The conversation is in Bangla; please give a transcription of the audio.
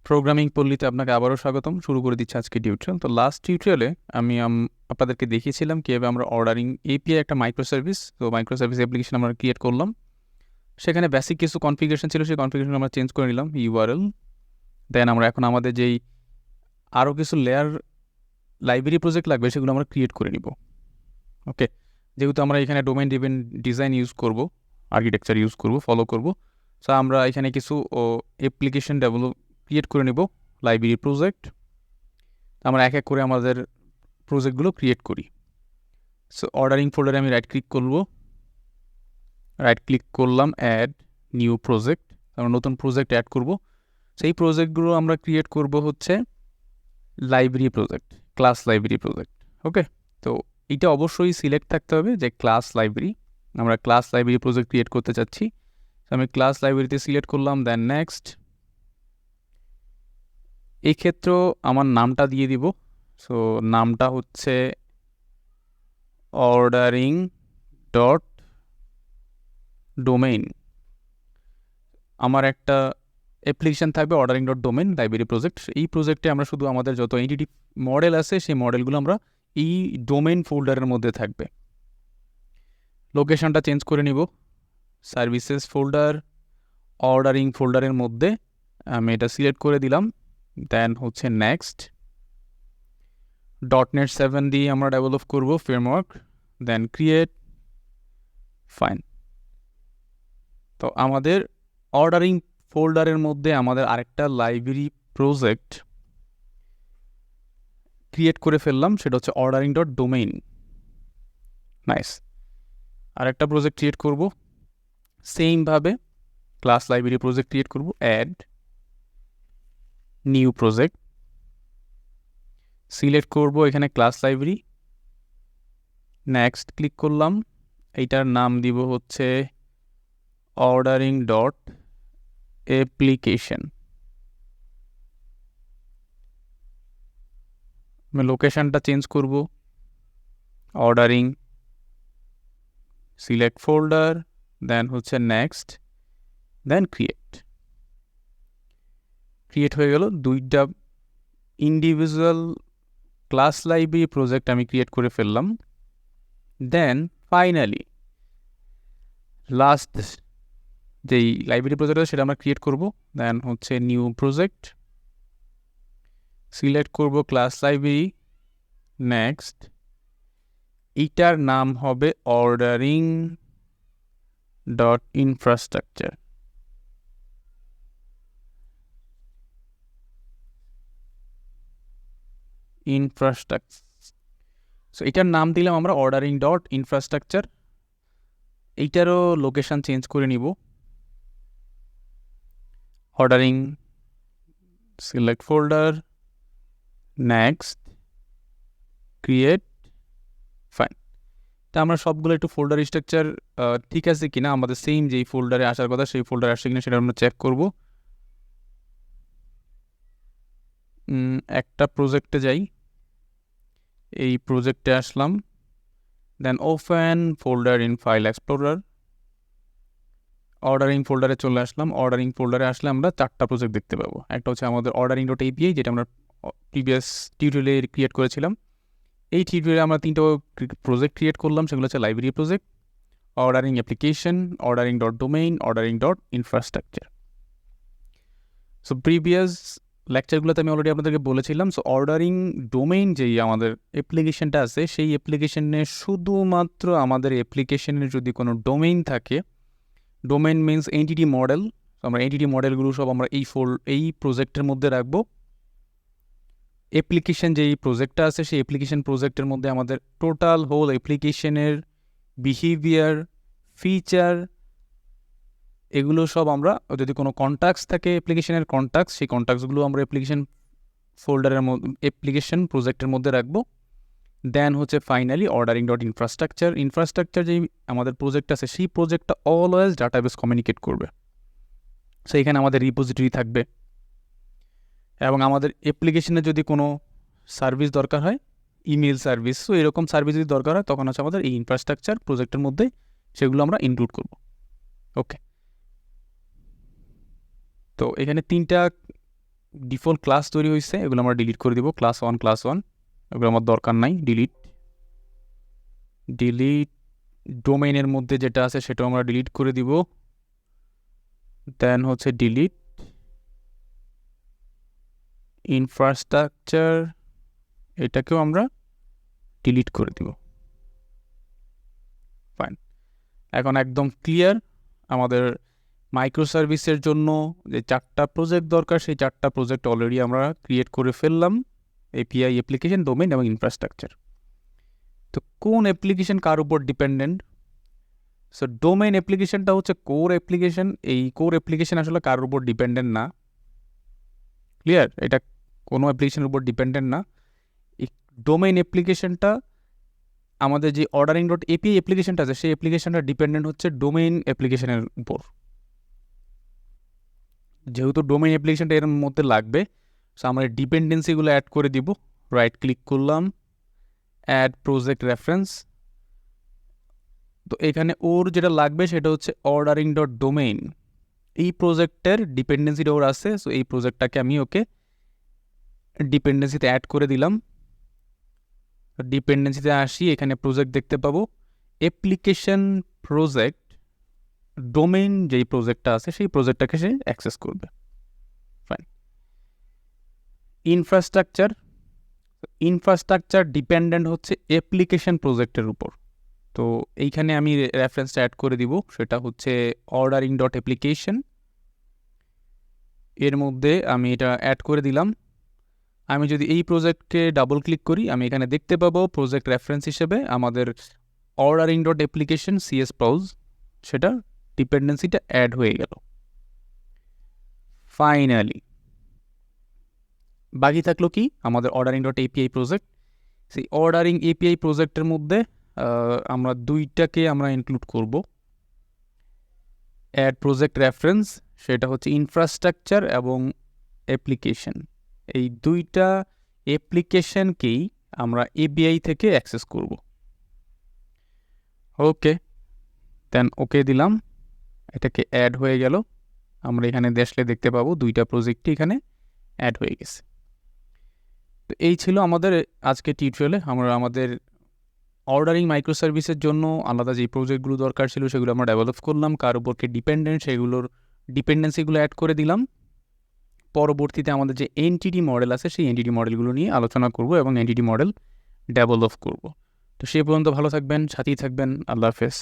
প্রোগ্রামিং পল্লীতে আপনাকে আবারও স্বাগতম। শুরু করে দিচ্ছি আজকে টিউটোরিয়াল। তো লাস্ট টিউটোরিয়ালে আমি আপনাদেরকে দেখিয়েছিলাম কীভাবে আমরা অর্ডারিং এপিআই একটা মাইক্রো সার্ভিস অ্যাপ্লিকেশন আমরা ক্রিয়েট করলাম। সেখানে বেসিক কিছু কনফিগারেশন ছিল, সেই কনফিগারেশন আমরা চেঞ্জ করে নিলাম ইউআরএল। দেন আমরা এখন আমাদের যেই আরও কিছু লেয়ার লাইব্রেরি প্রজেক্ট লাগবে সেগুলো আমরা ক্রিয়েট করে নিব। ওকে, যেহেতু আমরা এখানে ডোমেইন ড্রিভেন ডিজাইন ইউজ করব, আর্কিটেকচার ইউজ করব, ফলো করব, সো আমরা এখানে কিছু অ্যাপ্লিকেশন ক্রিয়েট করে নেব লাইব্রেরি প্রজেক্ট। আমরা এক এক করে আমাদের প্রজেক্টগুলো ক্রিয়েট করি। সো অর্ডারিং ফোল্ডারে আমি রাইট ক্লিক করলাম, অ্যাড নিউ প্রজেক্ট। আমরা নতুন প্রজেক্ট অ্যাড করব। সেই প্রজেক্টগুলো আমরা ক্রিয়েট করব হচ্ছে library project, class library project. Okay, তো এটা অবশ্যই সিলেক্ট থাকতে হবে যে ক্লাস লাইব্রেরি, আমরা ক্লাস লাইব্রেরি প্রজেক্ট ক্রিয়েট করতে চাচ্ছি। আমি ক্লাস লাইব্রেরিতে সিলেক্ট করলাম, দেন নেক্সট। এই ক্ষেত্রেও আমার নামটা দিয়ে দিব। সো নামটা হচ্ছে অর্ডারিং ডট ডোমেইন। আমার একটা অ্যাপ্লিকেশান থাকবে ordering dot domain library project. এই প্রজেক্টে আমরা শুধু আমাদের যত এন্টিটি মডেল আছে সেই মডেলগুলো আমরা এই ডোমেইন ফোল্ডারের মধ্যে থাকবে। লোকেশনটা চেঞ্জ করে নিব, সার্ভিসেস ফোল্ডার অর্ডারিং ফোল্ডারের মধ্যে আমি এটা সিলেক্ট করে দিলাম। দেন হচ্ছে নেক্সট। .NET 7 দিয়ে আমরা ডেভেলপ করব ফ্রেমওয়ার্ক, দেন ক্রিয়েট, ফাইন। তো আমাদের অর্ডারিং ফোল্ডারের মধ্যে আমাদের আরেকটা লাইব্রেরি প্রজেক্ট ক্রিয়েট করে ফেললাম, সেটা হচ্ছে অর্ডারিং ডট ডোমেইন। নাইস। আরেকটা প্রজেক্ট ক্রিয়েট করব সেমভাবে, ক্লাস লাইব্রেরি প্রজেক্ট ক্রিয়েট করব, অ্যাড নিউ প্রজেক্ট, সিলেক্ট করব এখানে ক্লাস লাইব্রেরি, নেক্সট ক্লিক করলাম। এইটার নাম দিব হচ্ছে অর্ডারিং ডট অ্যাপ্লিকেশন। আমি লোকেশনটা চেঞ্জ করব, অর্ডারিং, সিলেক্ট ফোল্ডার, দেন হচ্ছে নেক্সট, দেন ক্রিয়েট হয়ে গেল। দুইটা ইন্ডিভিজুয়াল ক্লাস লাইব্রেরি প্রজেক্ট আমি ক্রিয়েট করে ফেললাম। দেন ফাইনালি লাস্ট যেই লাইব্রেরি প্রজেক্ট আছে সেটা আমরা ক্রিয়েট করব। দেন হচ্ছে নিউ প্রজেক্ট, সিলেক্ট করব ক্লাস লাইব্রেরি, নেক্সট। এইটার নাম হবে অর্ডারিং ডট ইনফ্রাস্ট্রাকচার। সো এটার নাম দিলাম আমরা অর্ডারিং ডট ইনফ্রাস্ট্রাকচার। এইটারও লোকেশন চেঞ্জ করে নিব, ordering, select folder, next, create, fine. তা আমরা সবগুলো একটু ফোল্ডার স্ট্রাকচার ঠিক আছে কিনা, আমাদের সেম যেই ফোল্ডারে আসার কথা সেই ফোল্ডারে আসছে কিনা সেটা আমরা চেক করব। একটা প্রজেক্টে যাই, এই প্রজেক্টে আসলাম, then open folder in file explorer, ordering ফোল্ডারে চলে আসলাম। অর্ডারিং ফোল্ডারে আসলে আমরা চারটা প্রজেক্ট দেখতে পাবো। একটা হচ্ছে আমাদের অর্ডারিং ডট এপিআই, যেটা আমরা প্রিভিয়াস টিউটোরিয়ালে ক্রিয়েট করেছিলাম। এই টিউটোরিয়ালে আমরা তিনটা প্রজেক্ট ক্রিয়েট করলাম, সেগুলো হচ্ছে library project, ordering application, ordering dot domain, ordering dot infrastructure. So previous লেকচারগুলোতে আমি অলরেডি আপনাদেরকে বলেছিলাম। সো অর্ডারিং ডোমেইন যেই আমাদের অ্যাপ্লিকেশনটা আছে, সেই অ্যাপ্লিকেশনে শুধুমাত্র আমাদের অ্যাপ্লিকেশনের যদি কোনো ডোমেইন থাকে, ডোমেইন মিনস এন্টিটি মডেল, আমরা এন্টিটি মডেলগুলো সব আমরা এই প্রজেক্টের মধ্যে রাখবো। অ্যাপ্লিকেশন যেই প্রজেক্টটা আছে সেই অ্যাপ্লিকেশন প্রজেক্টের মধ্যে আমাদের টোটাল হোল অ্যাপ্লিকেশনের বিহেভিয়ার, ফিচার, এগুলো সব আমরা, যদি কোনো কন্ট্যাক্টস থাকে অ্যাপ্লিকেশনের কন্ট্যাক্টস, সেই কন্ট্যাক্টসগুলো আমরা অ্যাপ্লিকেশন ফোল্ডারের মধ্যে, অ্যাপ্লিকেশন প্রজেক্টের মধ্যে রাখবো। দেন হচ্ছে ফাইনালি অর্ডারিং ডট ইনফ্রাস্ট্রাকচার যেই আমাদের প্রজেক্ট আছে সেই প্রজেক্টটা অলওয়েজ ডাটাবেস কমিউনিকেট করবে। সো এখানে আমাদের রিপোজিটরি থাকবে, এবং আমাদের অ্যাপ্লিকেশনে যদি কোনো সার্ভিস দরকার হয়, ইমেল সার্ভিস, সো এরকম সার্ভিস যদি দরকার হয় তখন হচ্ছে আমাদের এই ইনফ্রাস্ট্রাকচার প্রজেক্টের মধ্যে সেগুলো আমরা ইনক্লুড করব। ওকে, তো এখানে তিনটা ডিফল্ট ক্লাস তৈরি হয়েছে, এগুলো আমরা ডিলিট করে দিব। ক্লাস ওয়ান এগুলো আমার দরকার নাই, ডিলিট। ডোমেইনের মধ্যে যেটা আছে সেটাও আমরা ডিলিট করে দিব। দেন হচ্ছে ডিলিট ইনফ্রাস্ট্রাকচার, এটাকেও আমরা ডিলিট করে দিব। ফাইন, এখন একদম ক্লিয়ার। আমাদের মাইক্রো সার্ভিসের জন্য যে 4টা প্রজেক্ট দরকার, সেই 4টা প্রজেক্ট অলরেডি আমরা ক্রিয়েট করে ফেললাম। এপিআই, অ্যাপ্লিকেশন, ডোমেইন এবং ইনফ্রাস্ট্রাকচার। তো কোন অ্যাপ্লিকেশন কার উপর ডিপেন্ডেন্ট? সো ডোমেইন অ্যাপ্লিকেশনটা হচ্ছে কোর অ্যাপ্লিকেশন। এই কোর অ্যাপ্লিকেশন আসলে কার উপর ডিপেন্ডেন্ট না। ক্লিয়ার? এটা কোনো অ্যাপ্লিকেশনের উপর ডিপেন্ডেন্ট না। এই ডোমেইন অ্যাপ্লিকেশনটা আমাদের যে অর্ডারিং ডট এপিআই অ্যাপ্লিকেশনটা আছে, সেই অ্যাপ্লিকেশনটা ডিপেন্ডেন্ট হচ্ছে ডোমেইন অ্যাপ্লিকেশনের উপর। যেহেতু ডোমেইন অ্যাপ্লিকেশনটা এর মধ্যে লাগবে, সো আমরা ডিপেন্ডেন্সিগুলো অ্যাড করে দিব। রাইট ক্লিক করলাম, অ্যাড প্রজেক্ট রেফারেন্স। তো এখানে ওর যেটা লাগবে সেটা হচ্ছে অর্ডারিং ডট ডোমেইন। এই প্রজেক্টের ডিপেন্ডেন্সিটা ওর আছে, সো এই প্রজেক্টটাকে আমি ওকে ডিপেন্ডেন্সিতে অ্যাড করে দিলাম। ডিপেন্ডেন্সিতে আসি, এখানে প্রজেক্ট দেখতে পাবো, অ্যাপ্লিকেশন প্রজেক্ট। ডোমেইন যেই প্রজেক্টটা আছে সেই প্রজেক্টটাকে সে অ্যাক্সেস করবে। ফাইন। ইনফ্রাস্ট্রাকচার ডিপেন্ডেন্ট হচ্ছে অ্যাপ্লিকেশন প্রজেক্টের উপর। তো এইখানে আমি রেফারেন্সটা অ্যাড করে দিব, সেটা হচ্ছে অর্ডারিং ডট অ্যাপ্লিকেশন। এর মধ্যে আমি এটা অ্যাড করে দিলাম। আমি যদি এই প্রজেক্টকে ডাবল ক্লিক করি, আমি এখানে দেখতে পাবো প্রজেক্ট রেফারেন্স হিসেবে আমাদের ordering dot application CS browse, সেটা ডিপেন্ডেন্সিটা অ্যাড হয়ে গেল। ফাইনালি বাকি থাকলো কি আমাদের অর্ডারিং ডট এপিআই প্রজেক্ট। সেই অর্ডারিং এপিআই প্রজেক্টের মধ্যে আমরা দুইটাকে আমরা ইনক্লুড করব। অ্যাড প্রজেক্ট রেফারেন্স, সেটা হচ্ছে ইনফ্রাস্ট্রাকচার এবং অ্যাপ্লিকেশন। এই দুইটা অ্যাপ্লিকেশনকেই আমরা এপিআই থেকে অ্যাক্সেস করব। ওকে, দেন ওকে দিলাম, এটাকে অ্যাড হয়ে গেল। আমরা এখানে দেখলে দেখতে পাবো দুইটা প্রজেক্টই এখানে অ্যাড হয়ে গেছে। তো এই ছিল আমাদের আজকে টিউটোরিয়ালে। আমরা আমাদের অর্ডারিং মাইক্রো সার্ভিসের জন্য আলাদা যে প্রজেক্টগুলো দরকার ছিল সেগুলো আমরা ডেভেলপ করলাম, কার উপর কে ডিপেন্ডেন্ট সেগুলোর ডিপেন্ডেন্সিগুলো অ্যাড করে দিলাম। পরবর্তীতে আমাদের যে এনটিটি মডেল আছে সেই এনটিটি মডেলগুলো নিয়ে আলোচনা করব এবং এনটিটি মডেল ডেভেলপ করব। তো সে পর্যন্ত ভালো থাকবেন, সাথেই থাকবেন। আল্লাহ হাফেজ।